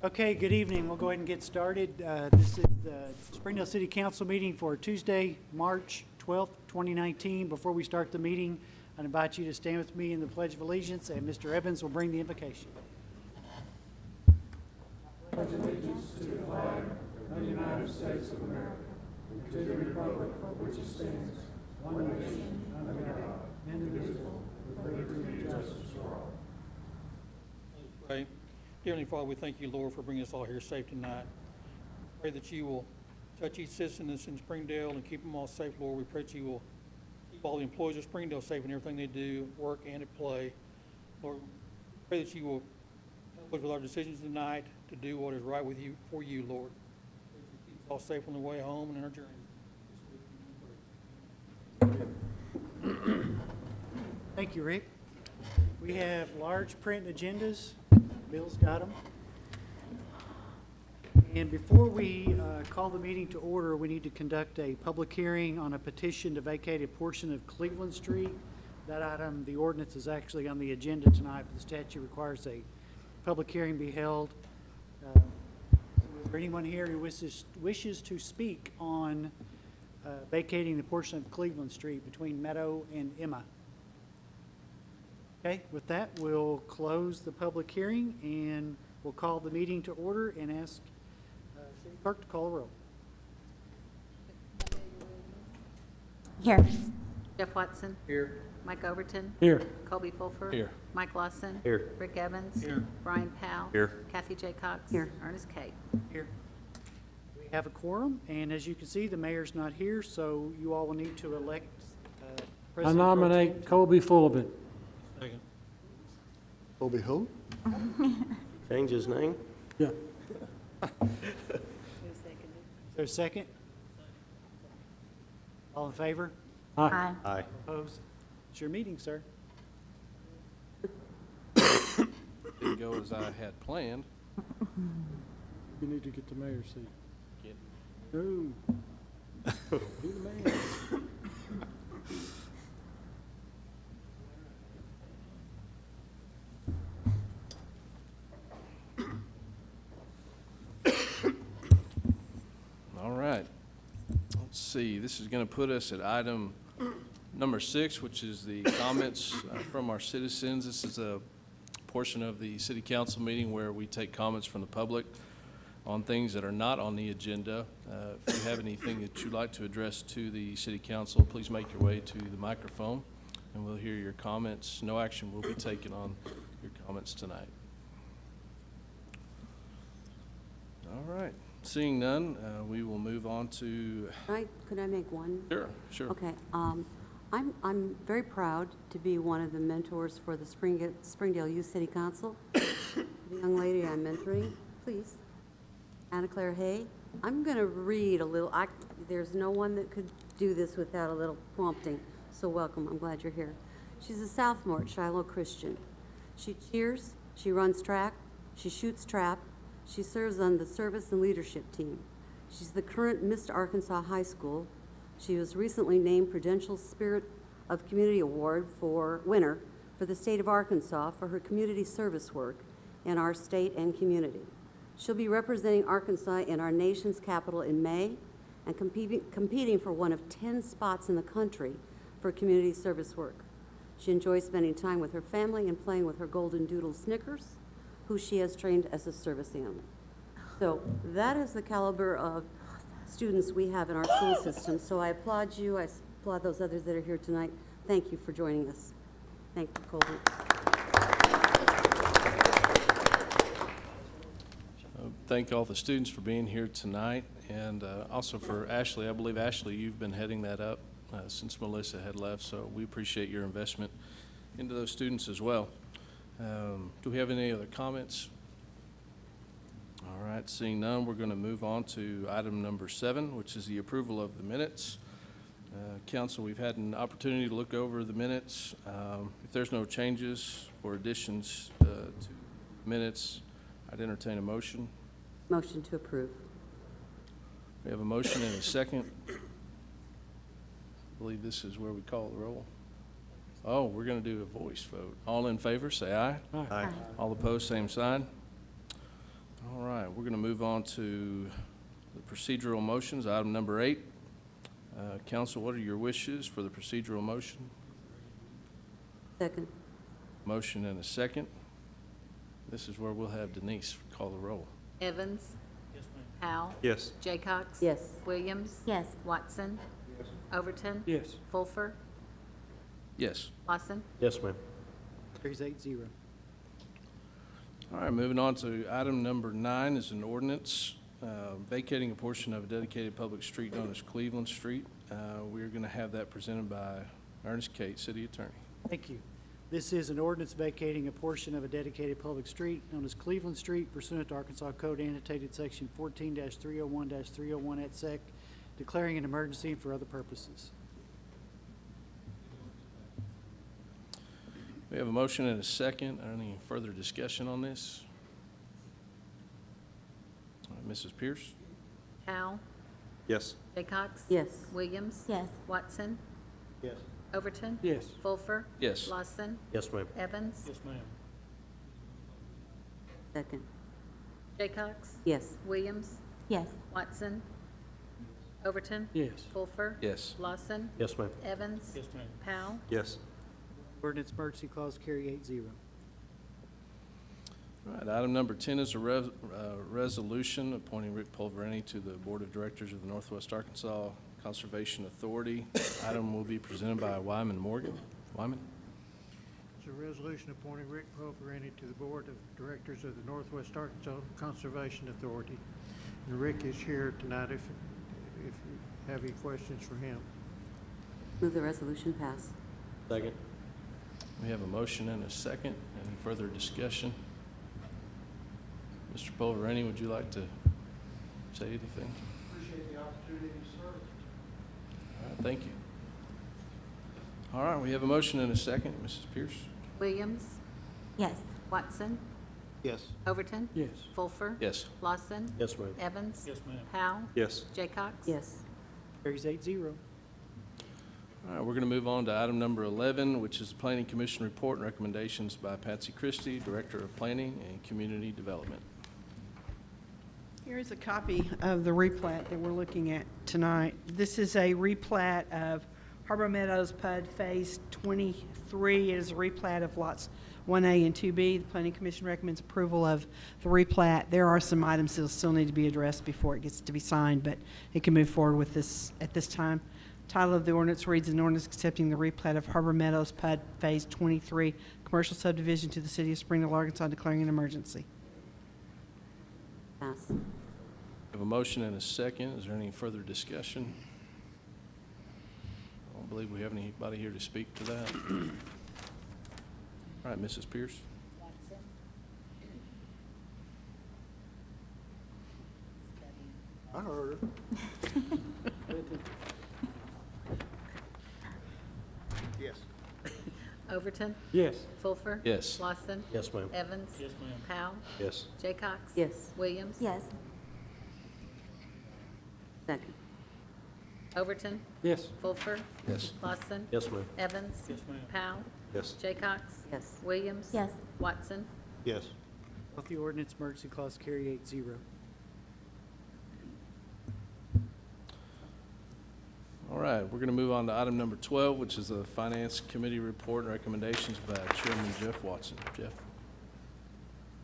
Okay, good evening. We'll go ahead and get started. This is the Springdale City Council meeting for Tuesday, March 12th, 2019. Before we start the meeting, I'd invite you to stand with me in the Pledge of Allegiance, and Mr. Evans will bring the invocation. Pledge allegiance to the flag of the United States of America, and to the republic for which it stands, one nation, under God, indivisible, with liberty and justice for all. Pray. Dear Heavenly Father, we thank you, Lord, for bringing us all here safe tonight. Pray that you will touch each citizen that's in Springdale and keep them all safe, Lord. We pray that you will keep all the employees of Springdale safe in everything they do, work and at play. Lord, pray that you will help us with our decisions tonight to do what is right with you, for you, Lord. Pray that you keep us all safe on the way home and in our journey. Thank you, Rick. We have large print agendas. Bill's got them. And before we call the meeting to order, we need to conduct a public hearing on a petition to vacate a portion of Cleveland Street. That item, the ordinance, is actually on the agenda tonight, but the statute requires a public hearing be held. Is there anyone here who wishes to speak on vacating the portion of Cleveland Street between Meadow and Emma? Okay, with that, we'll close the public hearing and we'll call the meeting to order and ask City Clerk to call the roll. Here. Jeff Watson. Here. Mike Overton. Here. Colby Fulford. Here. Mike Lawson. Here. Rick Evans. Here. Brian Powell. Here. Kathy J. Cox. Here. Ernest Kate. Here. We have a quorum, and as you can see, the mayor's not here, so you all will need to elect I President Pro nominate Tem. Colby Fullabit. Second. Colby who? Change his name? Yeah. Is there a second? All in favor? Aye. Aye. Opposed? It's your meeting, sir. Didn't go as I had planned. You need to get the mayor's seat. Get- No. Be the man. All right. Let's see, this is going to put us at item number 6, which is the comments from our citizens. This is a portion of the city council meeting where we take comments from the public on things that are not on the agenda. If you have anything that you'd like to address to the city council, please make your way to the microphone and we'll hear your comments. No action will be taken on your comments tonight. All right. Seeing none, we will move on to, Could I make one? sure. Okay. I'm very proud to be one of the mentors for the Springdale Youth City Council. The young lady I'm mentoring, please, Anna Claire Hay. I'm going to read a little. There's no one that could do this without a little prompting. So welcome. I'm glad you're here. She's a sophomore at Shiloh Christian. She cheers. She runs track. She shoots trap. She serves on the service and leadership team. She's the current Miss Arkansas High School. She was recently named Prudential Spirit of Community Award winner for the state of Arkansas for her community service work in our state and community. She'll be representing Arkansas in our nation's capital in May and competing for one of 10 spots in the country for community service work. She enjoys spending time with her family and playing with her golden doodle Snickers, who she has trained as a service animal. So that is the caliber of students we have in our school system. So I applaud you. I applaud those others that are here tonight. Thank you for joining us. Thank you, Colby. Thank all the students for being here tonight, and also for Ashley. I believe, Ashley, you've been heading that up since Melissa had left, so we appreciate your investment into those students as well. Do we have any other comments? All right, seeing none, we're going to move on to item number 7, which is the approval of the minutes. Council, we've had an opportunity to look over the minutes. If there's no changes or additions to minutes, I'd entertain a motion. Motion to approve. We have a motion and a second. I believe this is where we call the roll. Oh, we're going to do a voice vote. All in favor, say aye. Aye. All opposed, same sign. All right, we're going to move on to the procedural motions, item number 8. Council, what are your wishes for the procedural motion? Second. Motion and a second. This is where we'll have Denise call the roll. Evans. Powell. Yes. Jaycox. Yes. Williams. Yes. Watson. Overton. Yes. Fulfer. Yes. Lawson. Yes, ma'am. Carries 8-0. All right, moving on to item number 9 is an ordinance vacating a portion of a dedicated public street known as Cleveland Street. We're going to have that presented by Ernest Cate, City Attorney. Thank you. This is an ordinance vacating a portion of a dedicated public street known as Cleveland Street pursuant to Arkansas Code annotated section 14-301-301 et sec, declaring an emergency and for other purposes. We have a motion and a second. Any further discussion on this? Mrs. Pierce? Powell. Yes. Jaycox. Yes. Williams. Yes. Watson. Yes. Overton. Yes. Fulfer. Yes. Lawson. Yes, ma'am. Evans. Yes, ma'am. Second. Jaycox. Yes. Williams. Yes. Watson. Overton. Yes. Fulfer. Yes. Lawson. Yes, ma'am. Evans. Yes, ma'am. Powell. Yes. Ordinance emergency clause carry 8-0. All right, item number 10 is a resolution appointing Rick Pulverani to the Board of Directors of the Northwest Arkansas Conservation Authority. Item will be presented by Wyman Morgan. Wyman? It's a resolution appointing Rick Pulverani to the Board of Directors of the Northwest Arkansas Conservation Authority. And Rick is here tonight if you have any questions for him. Move the resolution pass. Second. We have a motion and a second. Any further discussion? Mr. Pulverani, would you like to say anything? Appreciate the opportunity to serve. All right, thank you. All right, we have a motion and a second. Mrs. Pierce? Williams. Yes. Watson. Yes. Overton. Yes. Fulfer. Yes. Lawson. Yes, ma'am. Evans. Yes, ma'am. Powell. Yes. Jaycox. Yes. Carries 8-0. All right, we're going to move on to item number 11, which is the Planning Commission report and recommendations by Patsy Christie, Director of Planning and Community Development. Here's a copy of the replat that we're looking at tonight. This is a replat of Harbor Meadows PUD Phase 23. It is a replat of lots 1A and 2B. The Planning Commission recommends approval of the replat. There are some items that still need to be addressed before it gets to be signed, but it can move forward with this at this time. Title of the ordinance reads, an ordinance accepting the replat of Harbor Meadows PUD Phase 23, commercial subdivision to the city of Springdale, Arkansas, declaring an emergency. Pass. We have a motion and a second. Is there any further discussion? I don't believe we have anybody here to speak to that. All right, Mrs. Pierce? I heard her. Yes. Overton. Yes. Fulfer. Yes. Lawson. Yes, ma'am. Evans. Yes, ma'am. Powell. Yes. Jaycox. Yes. Williams. Yes. Second. Overton. Yes. Fulfer. Yes. Lawson. Yes, ma'am. Evans. Yes, ma'am. Powell. Yes. Jaycox. Yes. Williams. Yes. Watson. Yes. Both the ordinance emergency clause carry 8-0. All right, we're going to move on to item number 12, which is the Finance Committee report and recommendations by Chairman Jeff Watson. Jeff?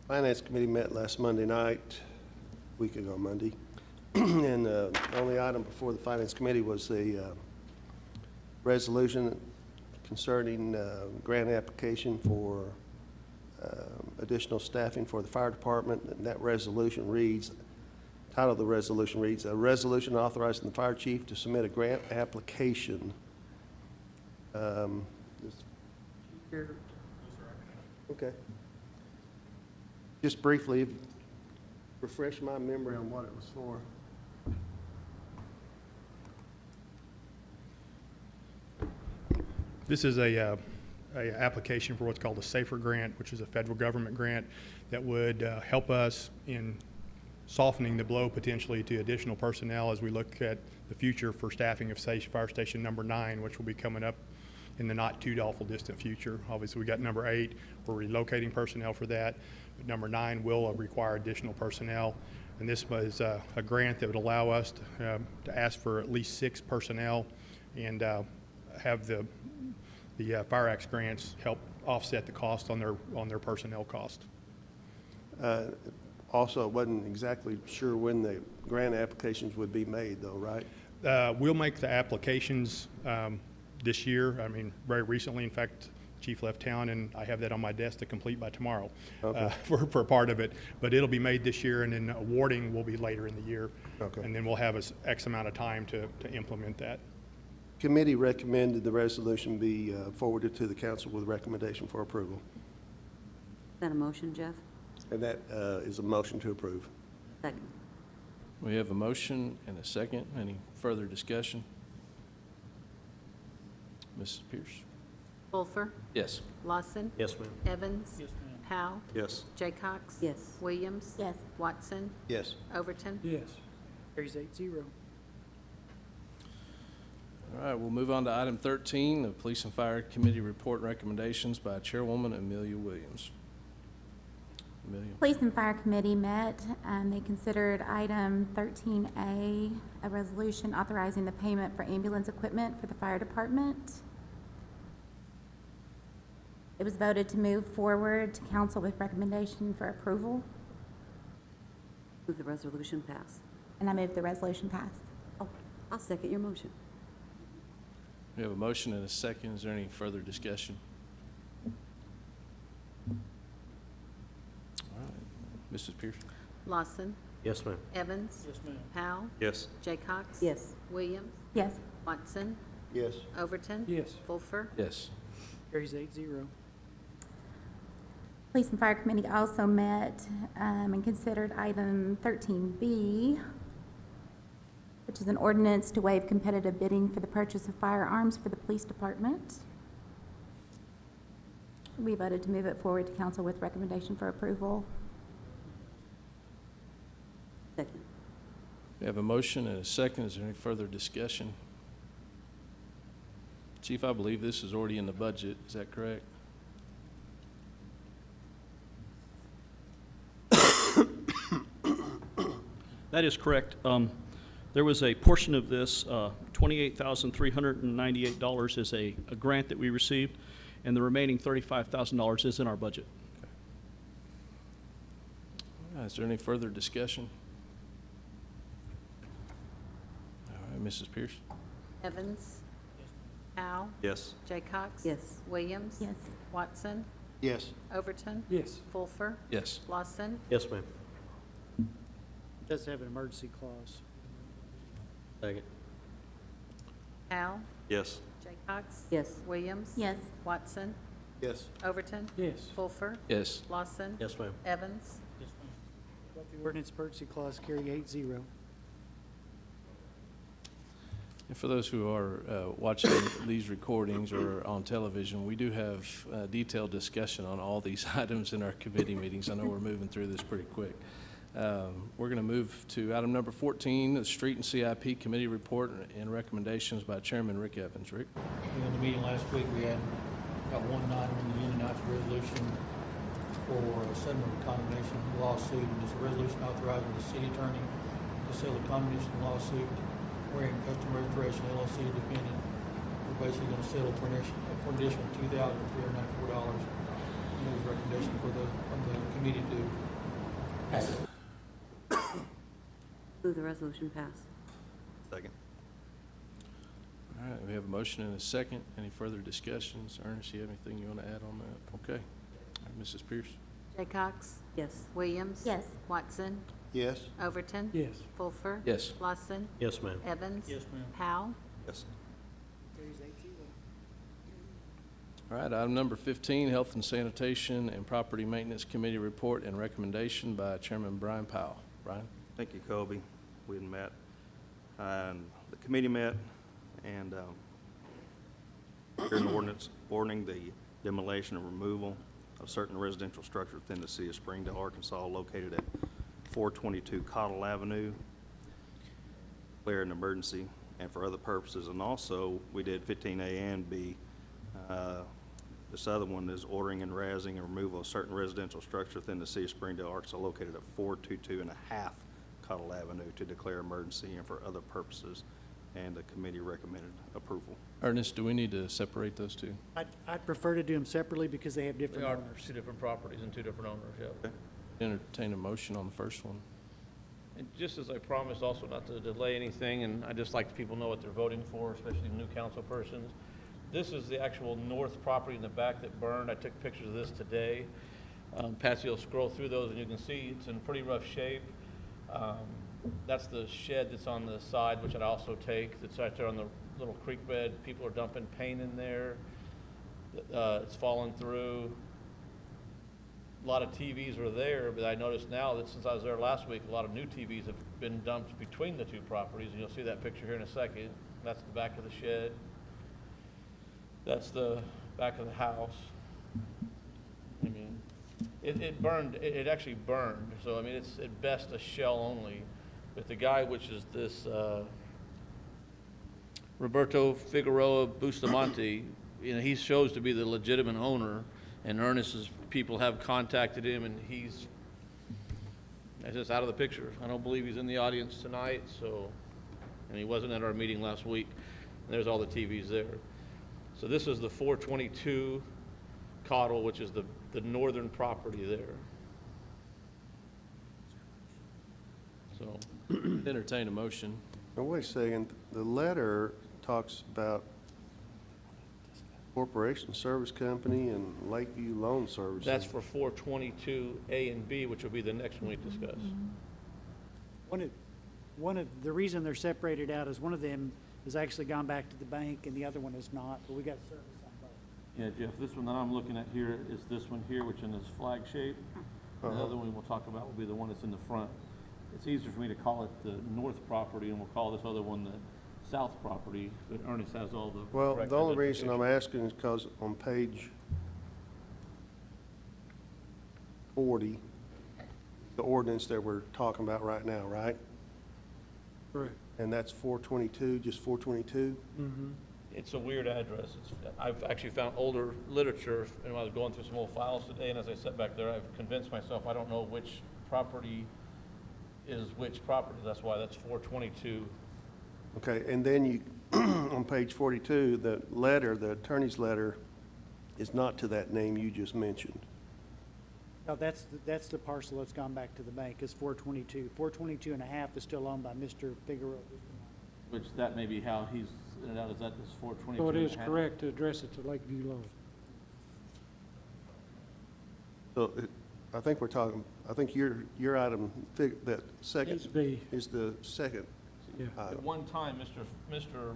Finance Committee met last Monday night, a week ago Monday, and the only item before the Finance Committee was the resolution concerning grant application for additional staffing for the fire department. And that resolution reads, title of the resolution reads, a resolution authorizing the fire chief to submit a grant application. Okay. Just briefly, refresh my memory on what it was for. This is a application for what's called a SAFER grant, which is a federal government grant that would help us in softening the blow potentially to additional personnel as we look at the future for staffing of Fire Station number 9, which will be coming up in the not too awful distant future. Obviously, we got number 8, we're relocating personnel for that. But number 9 will require additional personnel. And this was a grant that would allow us to ask for at least 6 personnel and have the Fire Acts grants help offset the cost on their personnel cost. Also, wasn't exactly sure when the grant applications would be made, though, right? We'll make the applications this year. I mean, very recently, in fact, Chief left town, and I have that on my desk to complete by tomorrow for part of it. But it'll be made this year, and then awarding will be later in the year. Okay. And then we'll have X amount of time to implement that. Committee recommended the resolution be forwarded to the council with a recommendation for approval. Is that a motion, Jeff? And that is a motion to approve. Second. We have a motion and a second. Any further discussion? Mrs. Pierce? Fulfer, Yes. Lawson, Yes, ma'am. Evans, Yes, ma'am. Powell, Yes. Jaycox. Yes. Williams. Yes. Watson, Yes. Overton. Yes. Carries 8-0. All right, we'll move on to item 13, the Police and Fire Committee report and recommendations by Chairwoman Amelia Williams. Amelia? Police and Fire Committee met, and they considered item 13A, a resolution authorizing the payment for ambulance equipment for the fire department. It was voted to move forward to council with recommendation for approval, Move the resolution pass. and I move the resolution pass. Oh, I'll second your motion. We have a motion and a second. Is there any further discussion? All right, Mrs. Pierce? Lawson, Yes, ma'am. Evans, Yes, ma'am. Powell, Yes. Jaycox. Yes. Williams, Yes. Watson, Yes. Overton. Yes. Fulfer, Yes. Carries 8-0. Police and Fire Committee also met and considered item 13B, which is an ordinance to waive competitive bidding for the purchase of firearms for the police department. We voted to move it forward to council with recommendation for approval. Second. We have a motion and a second. Is there any further discussion? Chief, I believe this is already in the budget. Is that correct? That is correct. There was a portion of this, $28,398 is a grant that we received, and the remaining $35,000 is in our budget. All right, is there any further discussion? All right, Mrs. Pierce? Evans, Powell, Yes. Jaycox. Yes. Williams. Yes. Watson, Yes. Overton. Yes. Fulfer, Yes. Lawson, Yes, ma'am. Does have an emergency clause. Second. Powell, Yes. Jaycox. Yes. Williams. Yes. Watson, Yes. Overton. Yes. Fulfer, Yes. Lawson. Yes, ma'am. Evans, Yes, ma'am. Let the ordinance emergency clause carry 8-0. And for those who are watching these recordings or on television, we do have detailed discussion on all these items in our committee meetings. I know we're moving through this pretty quick. We're going to move to item number 14, the Street and CIP Committee Report and Recommendations by Chairman Rick Evans. Rick? In the meeting last week, we had got one item in the unanimous resolution for a settlement of condemnation lawsuit. And it's a resolution authorizing the city attorney to settle a condemnation lawsuit wherein Custom Restoration LLC defendant. We're basically going to settle for an additional $2,394. And it was a recommendation from the committee to pass it. Move the resolution pass. Second. All right, we have a motion and a second. Any further discussions? Ernest, you have anything you want to add on that? Okay. All right, Mrs. Pierce? Jaycox. Yes. Williams. Yes. Watson, Yes. Overton. Yes. Fulfer. Yes. Lawson, Yes, ma'am. Evans. Yes, ma'am. Powell, Yes. Carries 8-0. All right, item number 15, Health and Sanitation and Property Maintenance Committee Report and Recommendation by Chairman Brian Powell. Brian? Thank you, Kobe. We had met, and the committee met, and here's an ordinance ordering the demolition and removal of certain residential structures within the city of Springdale, Arkansas, located at 422 Cottle Avenue. Declare an emergency and for other purposes. And also, we did 15A and B, This other one is ordering and raising and removal of certain residential structure within the city of Springdale, Arkansas, located at 422 and a half Cottle Avenue to declare emergency and for other purposes, and the committee recommended approval. Ernest, do we need to separate those two? I'd prefer to do them separately because they have They different are owners. two different properties and two different owners, yeah. Entertain a motion on the first one. And just as I promised also not to delay anything, and I just like people know what they're voting for, especially new council persons. This is the actual north property in the back that burned. I took pictures of this today. Patsy will scroll through those and you can see it's in pretty rough shape. That's the shed that's on the side, which I'd also take, that's right there on the little creek bed. People are dumping paint in there. It's fallen through. A lot of TVs were there, but I noticed now that since I was there last week, a lot of new TVs have been dumped between the two properties, and you'll see that picture here in a second. That's the back of the shed. That's the back of the house. I mean, it burned, it actually burned, so I mean, it's at best a shell only. But the guy, which is this Roberto Figueroa Bustamante, you know, he shows to be the legitimate owner, and Ernest's people have contacted him, and he's just out of the picture. I don't believe he's in the audience tonight, so, and he wasn't at our meeting last week. There's all the TVs there. So this is the 422 Cottle, which is the northern property there. So, Entertain a motion. Now, wait a second, the letter talks about Corporation Service Company and Lakeview Loan Services. that's for 422 A and B, which will be the next one we discuss. One of, the reason they're separated out is one of them has actually gone back to the bank and the other one has not, but we got service on both. Yeah, Jeff, this one that I'm looking at here is this one here, which in this flag shape. The other one we'll talk about will be the one that's in the front. It's easier for me to call it the north property, and we'll call this other one the south property, but Ernest has all the Well, correct the only reason I'm identification. asking is because on page 40, the ordinance that we're talking about right now, right? Correct. And that's 422, just 422? It's a weird address. I've actually found older literature, and I was going through some old files today, and as I sat back there, I've convinced myself I don't know which property is which property. That's why that's 422. Okay, and then you, on page 42, the letter, the attorney's letter is not to that name you just mentioned. No, that's the parcel that's gone back to the bank, is 422. 422 and a half is still owned by Mr. Figueroa. Which that may be how he's sent it out, is that this 422? So it is and a half? correct to address it to Lakeview Loan. So I think we're talking, I think your item, that second Needs to be, is the second yeah. At one time, Mr.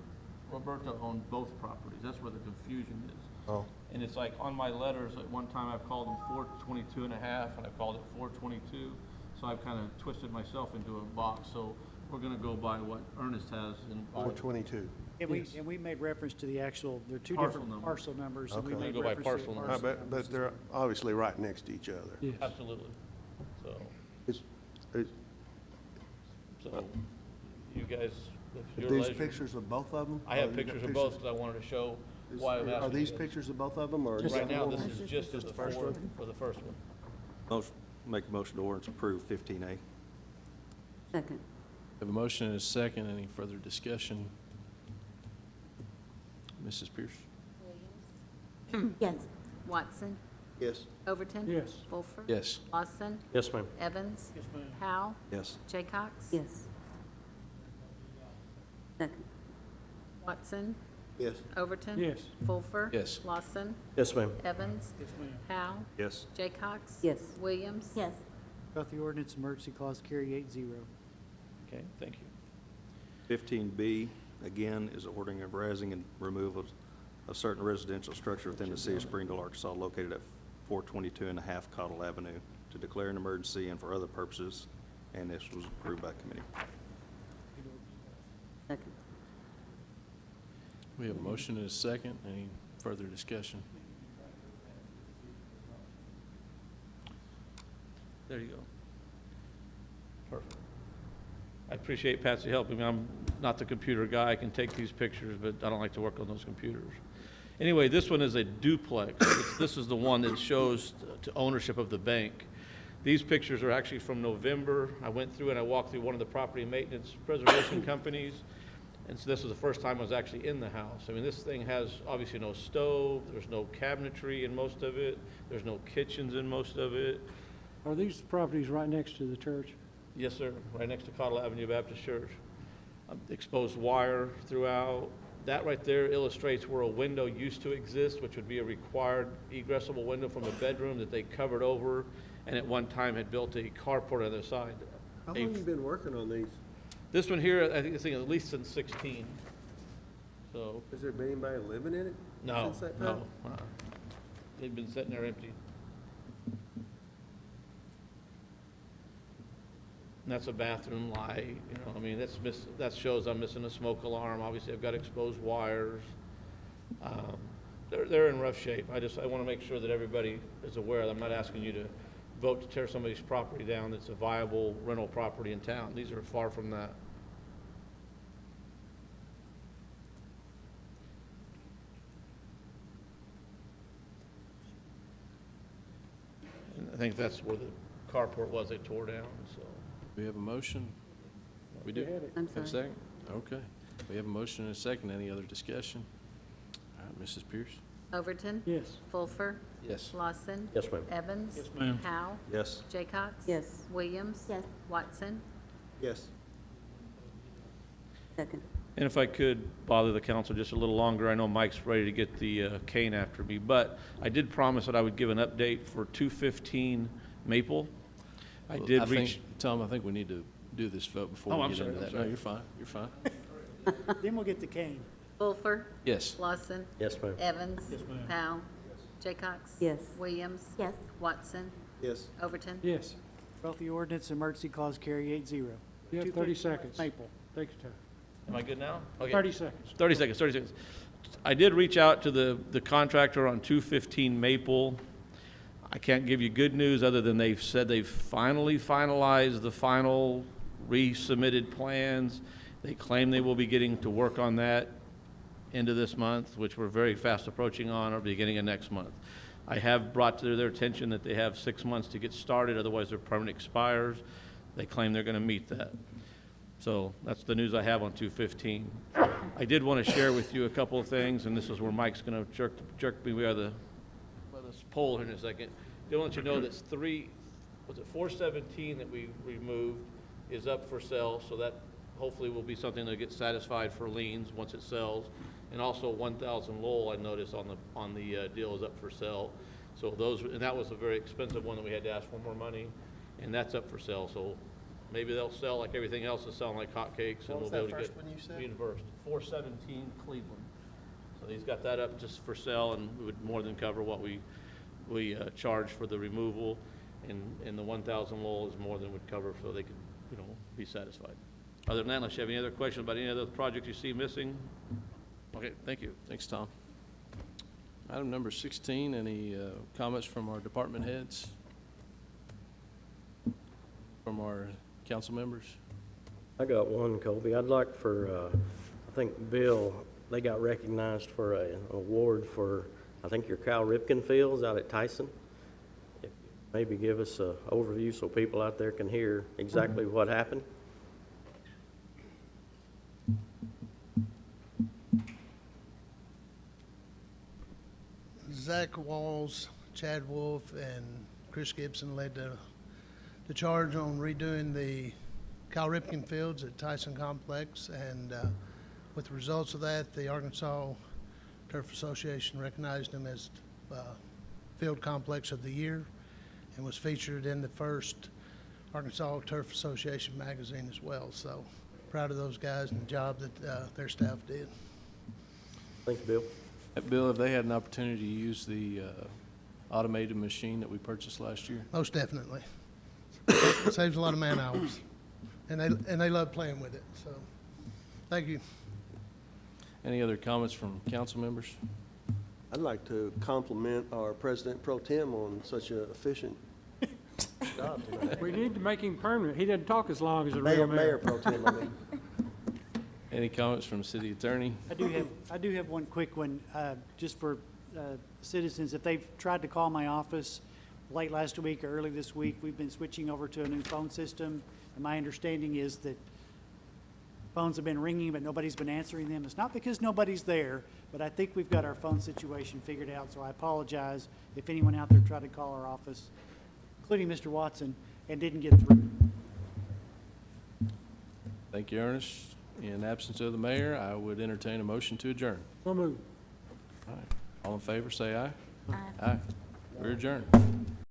Roberto owned both properties. That's where the confusion is. Oh. And it's like on my letters, at one time I've called them 422 and a half, and I called it 422. So I've kind of twisted myself into a box. So we're going to go by what Ernest has in 422. And we made reference to the actual, there are two Parcel different number. parcel numbers, and we Okay. made Go by reference to parcel the number. parcel But numbers. they're obviously right next to each other. Yes. Absolutely. So, It's- so you guys, if you're These leisure. pictures of both of them? I have pictures of both because I wanted to show why I'm asking. Are these you. pictures of both of them, or? Right now, this is just Just the the first four, one? for the first one. Make a motion to ordinance approve 15A. Second. Have a motion and a second. Any further discussion? Mrs. Pierce? Yes. Watson, Yes. Overton. Yes. Wolfer. Yes. Lawson, Yes, ma'am. Evans. Powell, Yes. Jaycox. Yes. Second. Watson, Yes. Overton. Yes. Wolfer. Yes. Lawson, Yes, ma'am. Evans. Powell, Yes. Jaycox. Yes. Williams. Yes. Both the ordinance and emergency clause carry 8-0. Okay, thank you. 15B, again, is ordering of raising and removal of certain residential structure within the city of Springdale, Arkansas, located at 422 and a half Cottle Avenue, to declare an emergency and for other purposes, and this was approved by committee. Second. We have a motion and a second. Any further discussion? There you go. Perfect. I appreciate Patsy helping me. I'm not the computer guy. I can take these pictures, but I don't like to work on those computers. Anyway, this one is a duplex. This is the one that shows to ownership of the bank. These pictures are actually from November. I went through and I walked through one of the property maintenance preservation companies. And so this was the first time I was actually in the house. I mean, this thing has obviously no stove, there's no cabinetry in most of it, there's no kitchens in most of it. Are these properties right next to the church? Yes, sir, right next to Cottle Avenue Baptist Church. Exposed wire throughout. That right there illustrates where a window used to exist, which would be a required egressable window from a bedroom that they covered over, and at one time had built a carport on the other side. How long have you been working on these? This one here, I think it's at least since 16. So, Has there been anybody living in it no, since that no. time? They've been sitting there empty. And that's a bathroom light, you know, I mean, that shows I'm missing a smoke alarm. Obviously, I've got exposed wires. They're in rough shape. I want to make sure that everybody is aware that I'm not asking you to vote to tear somebody's property down that's a viable rental property in town. These are far from that. And I think that's where the carport was they tore down, so. We have a motion? We do? I'm Have a sorry. second? Okay. We have a motion and a second. Any other discussion? All right, Mrs. Pierce? Overton. Yes. Fulfer. Yes. Lawson. Yes, ma'am. Evans. Yes, ma'am. Howe. Yes. Jaycox. Yes. Williams. Yes. Watson. Yes. Second. And if I could bother the council just a little longer, I know Mike's ready to get the cane after me, but I did promise that I would give an update for 215 Maple. I Well, did think, reach, Tom, I think we need to do this vote before Oh, we I'm get sorry, into I'm that. No, sorry. you're fine. You're fine. Then we'll get the cane. Fulfer. Yes. Lawson. Yes, ma'am. Evans. Yes, ma'am. Howe. Jaycox. Yes. Williams. Yes. Watson. Yes. Overton. Yes. Both the ordinance and emergency clause carry 8-0. You have 30 seconds. Maple. Take your time. am I good now? Okay. 30 seconds. 30 seconds. I did reach out to the contractor on 215 Maple. I can't give you good news other than they've said they've finally finalized the final resubmitted plans. They claim they will be getting to work on that end of this month, which we're very fast approaching on, or beginning of next month. I have brought to their attention that they have 6 months to get started, otherwise their permit expires. They claim they're gonna meet that. So that's the news I have on 215. I did want to share with you a couple of things, and this is where Mike's gonna jerk me by the pole here in a second. They want you to know that's 417 that we removed is up for sale, so that hopefully will be something that gets satisfied for liens once it sells. And also 1,000 Lowell, I noticed on the deal is up for sale. So and that was a very expensive one that we had to ask for more money, and that's up for sale. So maybe they'll sell like everything else is selling like hotcakes, and we'll be able to get reimbursed. 417 Cleveland. So he's got that up just for sale, and we would more than cover what we charge for the removal, and the 1,000 Lowell is more than would cover, so they could, be satisfied. Other than that, unless you have any other questions about any other projects you see missing? Okay, thank you. Thanks, Tom. Item number 16, any comments from our department heads? From our council members? I got one, Colby. I'd like for, I think Bill, they got recognized for an award for, I think your Cal Ripken Fields out at Tyson. If maybe give us an overview so people out there can hear exactly what happened. Zach Walls, Chad Wolf, and Chris Gibson led the charge on redoing the Cal Ripken Fields at Tyson Complex, and with the results of that, the Arkansas Turf Association recognized him as Field Complex of the Year and was featured in the first Arkansas Turf Association magazine as well. So proud of those guys and the job that their staff did. Thank you, Bill. Bill, have they had an opportunity to use the automated machine that we purchased last year? Most definitely. Saves a lot of man hours, and they love playing with it. So, thank you. Any other comments from council members? I'd like to compliment our President Pro Tem on such an efficient job tonight. We need to make him permanent. He doesn't talk as long as a real Mayor mayor. Pro Tem, I mean. Any comments from city attorney? I do have one quick one, just for citizens. If they've tried to call my office late last week or early this week, we've been switching over to a new phone system. And my understanding is that phones have been ringing, but nobody's been answering them. It's not because nobody's there, but I think we've got our phone situation figured out. So I apologize if anyone out there tried to call our office, including Mr. Watson, and didn't get through. Thank you, Ernest. In absence of the mayor, I would entertain a motion to adjourn. So moved. All right. All in favor, say aye. Aye. Aye. We're adjourned.